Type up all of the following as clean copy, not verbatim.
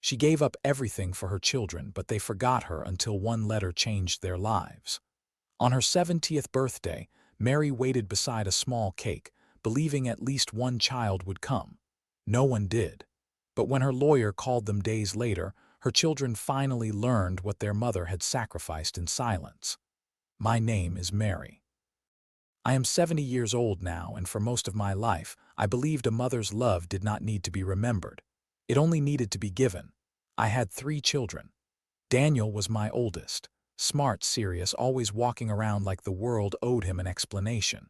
She gave up everything for her children, but they forgot her until one letter changed their lives. On her 70th birthday, Mary waited beside a small cake, believing at least one child would come. No one did. But when her lawyer called them days later, her children finally learned what their mother had sacrificed in silence. My name is Mary. I am 70 years old now, and for most of my life, I believed a mother's love did not need to be remembered. It only needed to be given. I had 3 children. Daniel was my oldest. Smart, serious, always walking around like the world owed him an explanation.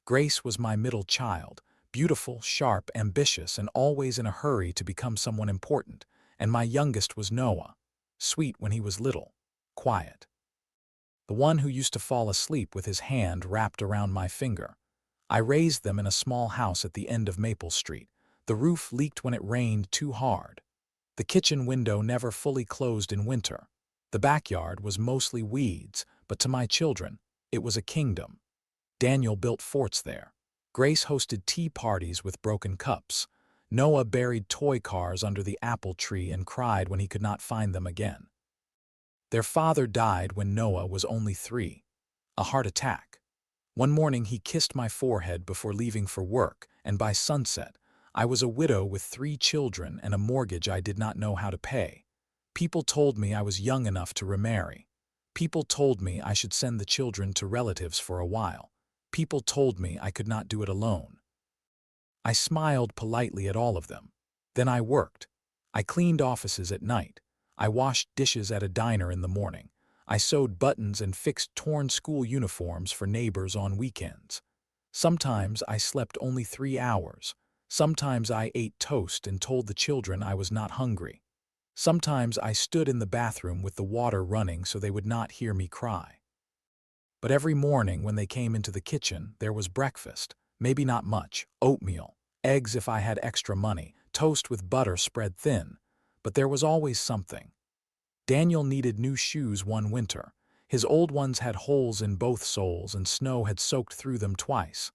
Grace was my middle child, beautiful, sharp, ambitious, and always in a hurry to become someone important. And my youngest was Noah, sweet when he was little, quiet. The one who used to fall asleep with his hand wrapped around my finger. I raised them in a small house at the end of Maple Street. The roof leaked when it rained too hard. The kitchen window never fully closed in winter. The backyard was mostly weeds, but to my children, it was a kingdom. Daniel built forts there. Grace hosted tea parties with broken cups. Noah buried toy cars under the apple tree and cried when he could not find them again. Their father died when Noah was only 3. A heart attack. One morning he kissed my forehead before leaving for work, and by sunset, I was a widow with 3 children and a mortgage I did not know how to pay. People told me I was young enough to remarry. People told me I should send the children to relatives for a while. People told me I could not do it alone. I smiled politely at all of them. Then I worked. I cleaned offices at night. I washed dishes at a diner in the morning. I sewed buttons and fixed torn school uniforms for neighbors on weekends. Sometimes I slept only 3 hours. Sometimes I ate toast and told the children I was not hungry. Sometimes I stood in the bathroom with the water running so they would not hear me cry. But every morning when they came into the kitchen, there was breakfast. Maybe not much. Oatmeal, eggs if I had extra money, toast with butter spread thin. But there was always something. Daniel needed new shoes one winter. His old ones had holes in both soles and snow had soaked through them twice.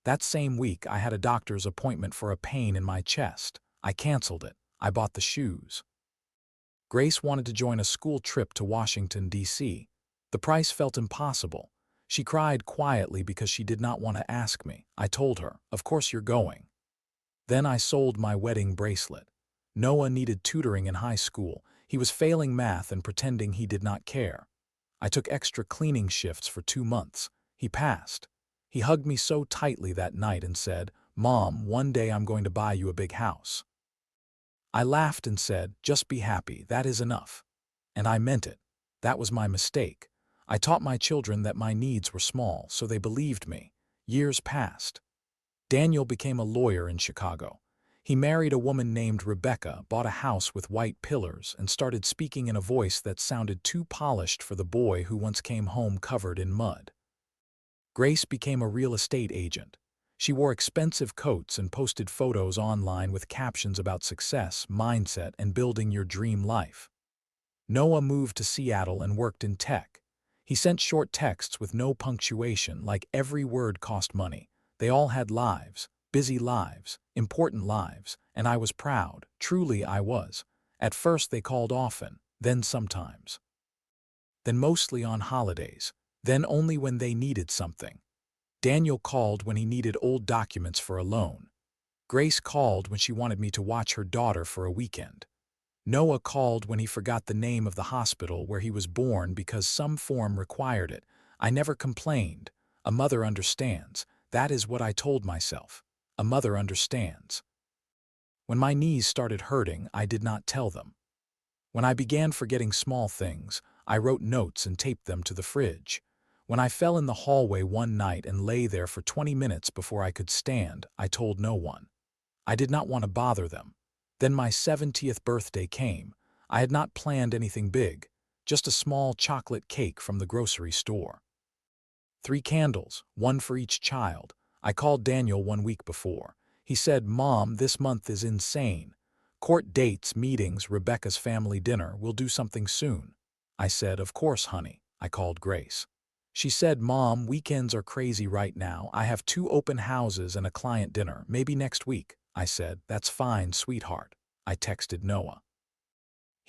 That same week, I had a doctor's appointment for a pain in my chest. I canceled it. I bought the shoes. Grace wanted to join a school trip to Washington, D.C. The price felt impossible. She cried quietly because she did not want to ask me. I told her, "Of course you're going." Then I sold my wedding bracelet. Noah needed tutoring in high school. He was failing math and pretending he did not care. I took extra cleaning shifts for 2 months. He passed. He hugged me so tightly that night and said, "Mom, one day I'm going to buy you a big house." I laughed and said, "Just be happy, that is enough." And I meant it. That was my mistake. I taught my children that my needs were small, so they believed me. Years passed. Daniel became a lawyer in Chicago. He married a woman named Rebecca, bought a house with white pillars, and started speaking in a voice that sounded too polished for the boy who once came home covered in mud. Grace became a real estate agent. She wore expensive coats and posted photos online with captions about success, mindset, and building your dream life. Noah moved to Seattle and worked in tech. He sent short texts with no punctuation, like every word cost money. They all had lives, busy lives, important lives, and I was proud. Truly I was. At first they called often, then sometimes. Then mostly on holidays, then only when they needed something. Daniel called when he needed old documents for a loan. Grace called when she wanted me to watch her daughter for a weekend. Noah called when he forgot the name of the hospital where he was born because some form required it. I never complained. A mother understands. That is what I told myself. A mother understands. When my knees started hurting, I did not tell them. When I began forgetting small things, I wrote notes and taped them to the fridge. When I fell in the hallway one night and lay there for 20 minutes before I could stand, I told no one. I did not want to bother them. Then my 70th birthday came. I had not planned anything big, just a small chocolate cake from the grocery store. 3 candles, one for each child. I called Daniel 1 week before. He said, "Mom, this month is insane. Court dates, meetings, Rebecca's family dinner. We'll do something soon." I said, "Of course, honey." I called Grace. She said, "Mom, weekends are crazy right now. I have 2 open houses and a client dinner, maybe next week." I said, "That's fine, sweetheart." I texted Noah.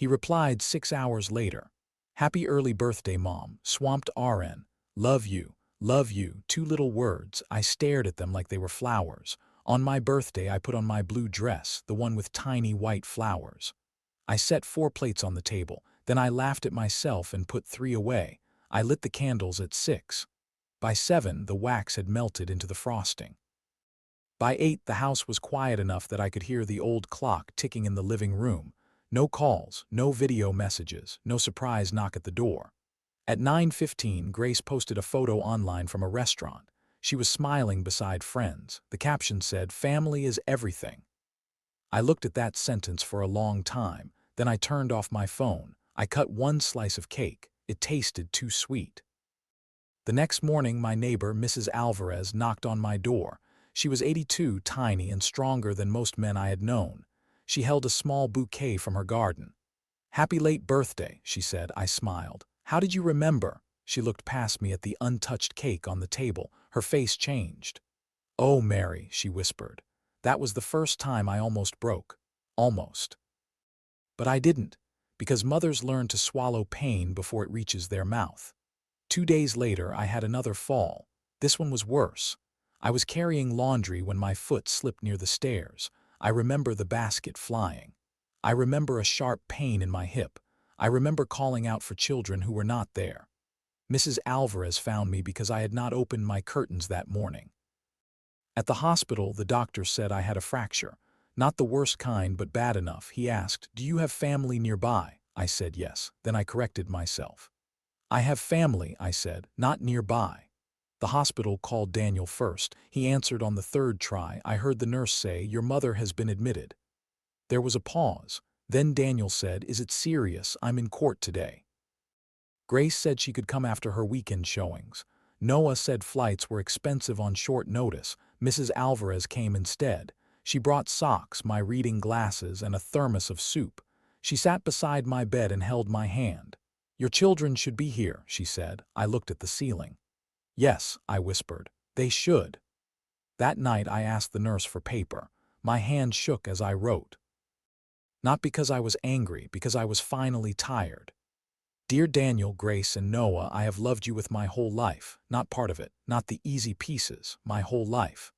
He replied 6 hours later. Happy early birthday, Mom. Swamped RN. Love you. Love you. 2 little words. I stared at them like they were flowers. On my birthday, I put on my blue dress, the one with tiny white flowers. I set 4 plates on the table. Then I laughed at myself and put 3 away. I lit the candles at 6. By 7, the wax had melted into the frosting. By 8, the house was quiet enough that I could hear the old clock ticking in the living room. No calls, no video messages, no surprise knock at the door. At 9:15, Grace posted a photo online from a restaurant. She was smiling beside friends. The caption said, "Family is everything." I looked at that sentence for a long time. Then I turned off my phone. I cut 1 slice of cake. It tasted too sweet. The next morning, my neighbor, Mrs. Alvarez, knocked on my door. She was 82, tiny and stronger than most men I had known. She held a small bouquet from her garden. "Happy late birthday," she said. I smiled. "How did you remember?" She looked past me at the untouched cake on the table. Her face changed. "Oh, Mary," she whispered. "That was the first time I almost broke. Almost. But I didn't, because mothers learn to swallow pain before it reaches their mouth." 2 days later, I had another fall. This one was worse. I was carrying laundry when my foot slipped near the stairs. I remember the basket flying. I remember a sharp pain in my hip. I remember calling out for children who were not there. Mrs. Alvarez found me because I had not opened my curtains that morning. At the hospital, the doctor said I had a fracture. Not the worst kind, but bad enough. He asked, "Do you have family nearby?" I said yes. Then I corrected myself. "I have family," I said, "not nearby." The hospital called Daniel first. He answered on the 3rd try. I heard the nurse say, "Your mother has been admitted." There was a pause. Then Daniel said, "Is it serious? I'm in court today." Grace said she could come after her weekend showings. Noah said flights were expensive on short notice. Mrs. Alvarez came instead. She brought socks, my reading glasses, and a thermos of soup. She sat beside my bed and held my hand. "Your children should be here," she said. I looked at the ceiling. "Yes," I whispered. "They should." That night I asked the nurse for paper. My hand shook as I wrote. Not because I was angry, because I was finally tired. "Dear Daniel, Grace, and Noah, I have loved you with my whole life. Not part of it, not the easy pieces, my whole life.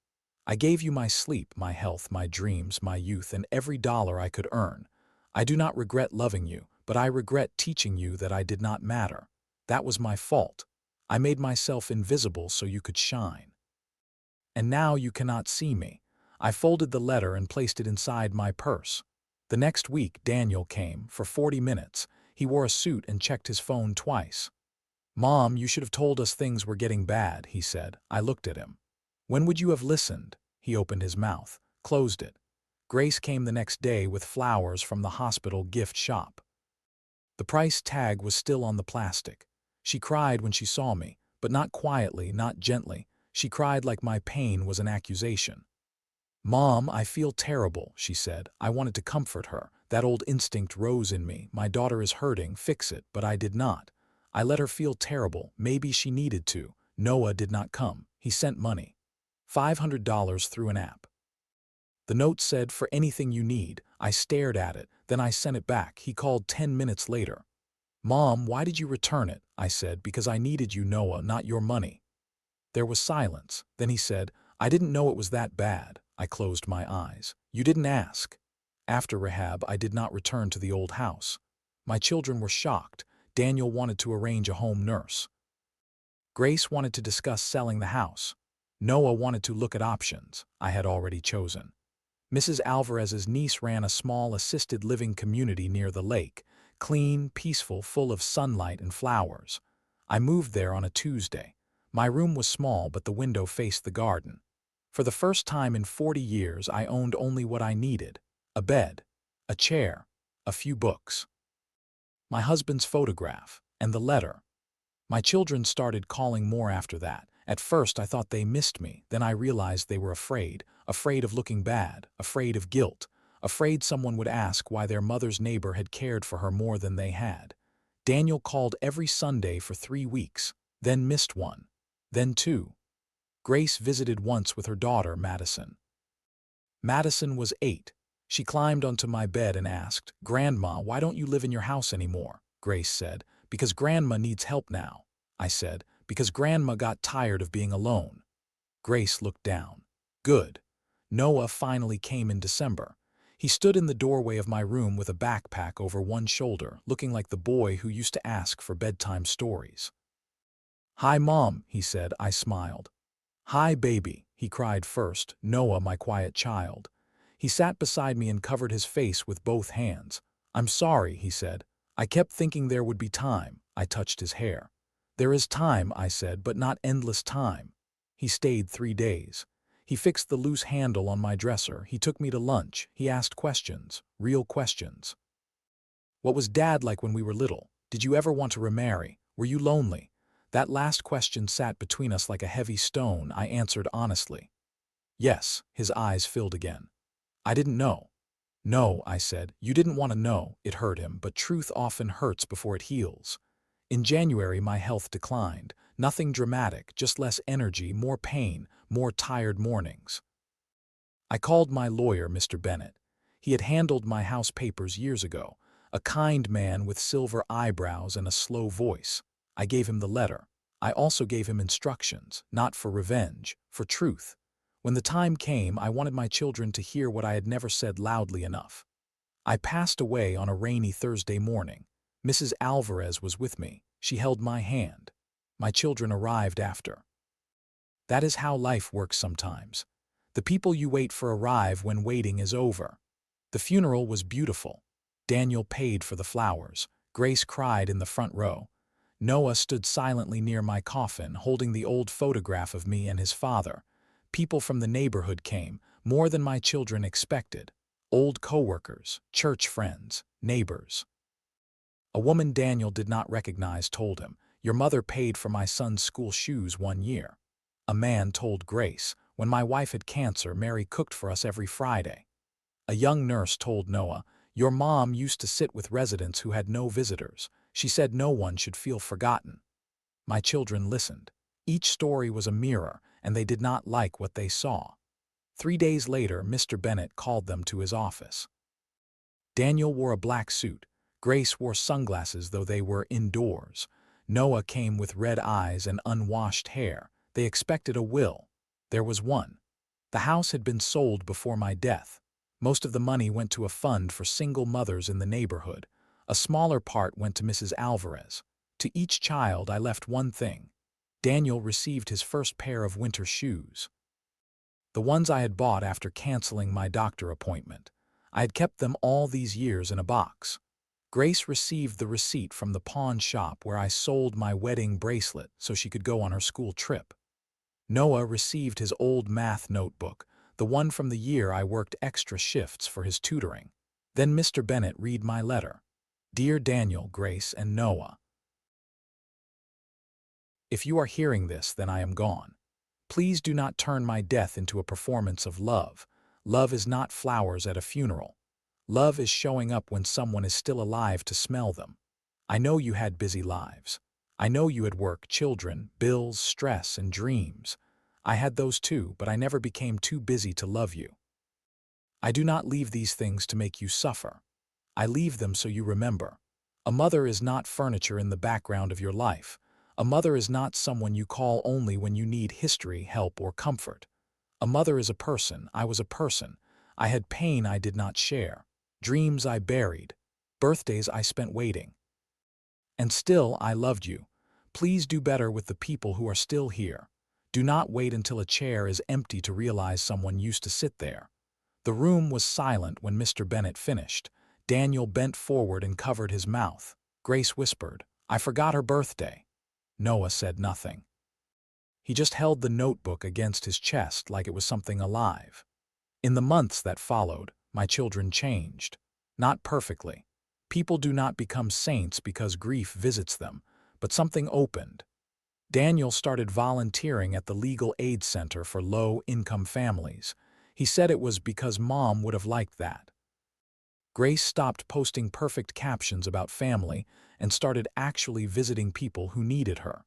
I gave you my sleep, my health, my dreams, my youth, and every dollar I could earn. I do not regret loving you, but I regret teaching you that I did not matter. That was my fault. I made myself invisible so you could shine. And now you cannot see me." I folded the letter and placed it inside my purse. The next week, Daniel came for 40 minutes. He wore a suit and checked his phone twice. "Mom, you should have told us things were getting bad," he said. I looked at him. "When would you have listened?" He opened his mouth, closed it. Grace came the next day with flowers from the hospital gift shop. The price tag was still on the plastic. She cried when she saw me, but not quietly, not gently. She cried like my pain was an accusation. "Mom, I feel terrible," she said. I wanted to comfort her. That old instinct rose in me. My daughter is hurting, fix it, but I did not. I let her feel terrible. Maybe she needed to. Noah did not come. He sent money. $500 through an app. The note said, "For anything you need." I stared at it. Then I sent it back. He called 10 minutes later. "Mom, why did you return it?" I said, "Because I needed you, Noah, not your money." There was silence. Then he said, "I didn't know it was that bad." I closed my eyes. "You didn't ask." After rehab, I did not return to the old house. My children were shocked. Daniel wanted to arrange a home nurse. Grace wanted to discuss selling the house. Noah wanted to look at options I had already chosen. Mrs. Alvarez's niece ran a small assisted living community near the lake, clean, peaceful, full of sunlight and flowers. I moved there on a Tuesday. My room was small, but the window faced the garden. For the first time in 40 years, I owned only what I needed: a bed, a chair, a few books, my husband's photograph, and the letter. My children started calling more after that. At first, I thought they missed me. Then I realized they were afraid of looking bad, afraid of guilt, afraid someone would ask why their mother's neighbor had cared for her more than they had. Daniel called every Sunday for 3 weeks, then missed one, then 2. Grace visited once with her daughter, Madison. Madison was 8. She climbed onto my bed and asked, "Grandma, why don't you live in your house anymore?" Grace said, "Because Grandma needs help now." I said, "Because Grandma got tired of being alone." Grace looked down. Good. Noah finally came in December. He stood in the doorway of my room with a backpack over one shoulder, looking like the boy who used to ask for bedtime stories. "Hi, Mom," he said. I smiled. "Hi, baby," he cried first, Noah, my quiet child. He sat beside me and covered his face with both hands. "I'm sorry," he said. "I kept thinking there would be time." I touched his hair. "There is time," I said, "but not endless time." He stayed 3 days. He fixed the loose handle on my dresser. He took me to lunch. He asked questions, real questions. "What was Dad like when we were little? Did you ever want to remarry? Were you lonely?" That last question sat between us like a heavy stone. I answered honestly. "Yes." His eyes filled again. "I didn't know." "No," I said. "You didn't want to know." It hurt him, but truth often hurts before it heals. In January, my health declined. Nothing dramatic, just less energy, more pain, more tired mornings. I called my lawyer, Mr. Bennett. He had handled my house papers years ago, a kind man with silver eyebrows and a slow voice. I gave him the letter. I also gave him instructions, not for revenge, for truth. When the time came, I wanted my children to hear what I had never said loudly enough. I passed away on a rainy Thursday morning. Mrs. Alvarez was with me. She held my hand. My children arrived after. That is how life works sometimes. The people you wait for arrive when waiting is over. The funeral was beautiful. Daniel paid for the flowers. Grace cried in the front row. Noah stood silently near my coffin, holding the old photograph of me and his father. People from the neighborhood came, more than my children expected. Old coworkers, church friends, neighbors. A woman Daniel did not recognize told him, "Your mother paid for my son's school shoes 1 year." A man told Grace, "When my wife had cancer, Mary cooked for us every Friday." A young nurse told Noah, "Your mom used to sit with residents who had no visitors. She said no one should feel forgotten." My children listened. Each story was a mirror, and they did not like what they saw. 3 days later, Mr. Bennett called them to his office. Daniel wore a black suit. Grace wore sunglasses, though they were indoors. Noah came with red eyes and unwashed hair. They expected a will. There was one. The house had been sold before my death. Most of the money went to a fund for single mothers in the neighborhood. A smaller part went to Mrs. Alvarez. To each child, I left one thing. Daniel received his first pair of winter shoes. The ones I had bought after canceling my doctor appointment. I had kept them all these years in a box. Grace received the receipt from the pawn shop where I sold my wedding bracelet so she could go on her school trip. Noah received his old math notebook, the one from the year I worked extra shifts for his tutoring. Then Mr. Bennett read my letter. "Dear Daniel, Grace, and Noah, if you are hearing this, then I am gone. Please do not turn my death into a performance of love. Love is not flowers at a funeral. Love is showing up when someone is still alive to smell them. I know you had busy lives. I know you had work, children, bills, stress, and dreams. I had those too, but I never became too busy to love you. I do not leave these things to make you suffer. I leave them so you remember. A mother is not furniture in the background of your life. A mother is not someone you call only when you need history, help, or comfort. A mother is a person. I was a person. I had pain I did not share. Dreams I buried. Birthdays I spent waiting. And still, I loved you. Please do better with the people who are still here. Do not wait until a chair is empty to realize someone used to sit there." The room was silent when Mr. Bennett finished. Daniel bent forward and covered his mouth. Grace whispered, "I forgot her birthday." Noah said nothing. He just held the notebook against his chest like it was something alive. In the months that followed, my children changed. Not perfectly. People do not become saints because grief visits them, but something opened. Daniel started volunteering at the Legal Aid Center for low-income families. He said it was because Mom would have liked that. Grace stopped posting perfect captions about family and started actually visiting people who needed her.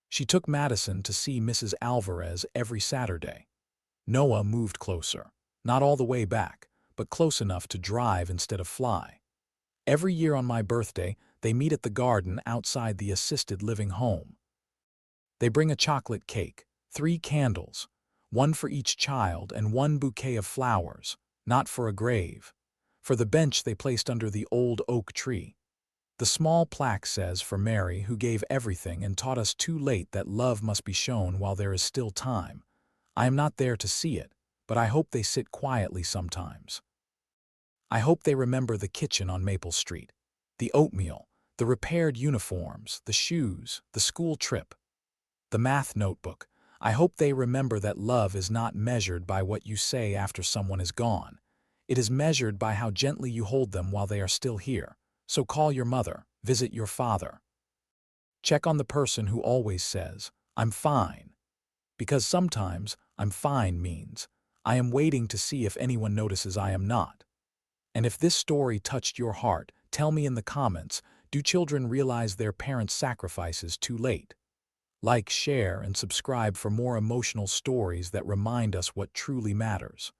She took Madison to see Mrs. Alvarez every Saturday. Noah moved closer. Not all the way back, but close enough to drive instead of fly. Every year on my birthday, they meet at the garden outside the assisted living home. They bring a chocolate cake, 3 candles, one for each child and 1 bouquet of flowers, not for a grave, for the bench they placed under the old oak tree. The small plaque says, "For Mary, who gave everything and taught us too late that love must be shown while there is still time." I am not there to see it, but I hope they sit quietly sometimes. I hope they remember the kitchen on Maple Street, the oatmeal, the repaired uniforms, the shoes, the school trip, the math notebook. I hope they remember that love is not measured by what you say after someone is gone. It is measured by how gently you hold them while they are still here. So call your mother, visit your father. Check on the person who always says, "I'm fine." Because sometimes "I'm fine" means, I am waiting to see if anyone notices I am not. And if this story touched your heart, tell me in the comments, do children realize their parents' sacrifices too late? Like, share, and subscribe for more emotional stories that remind us what truly matters.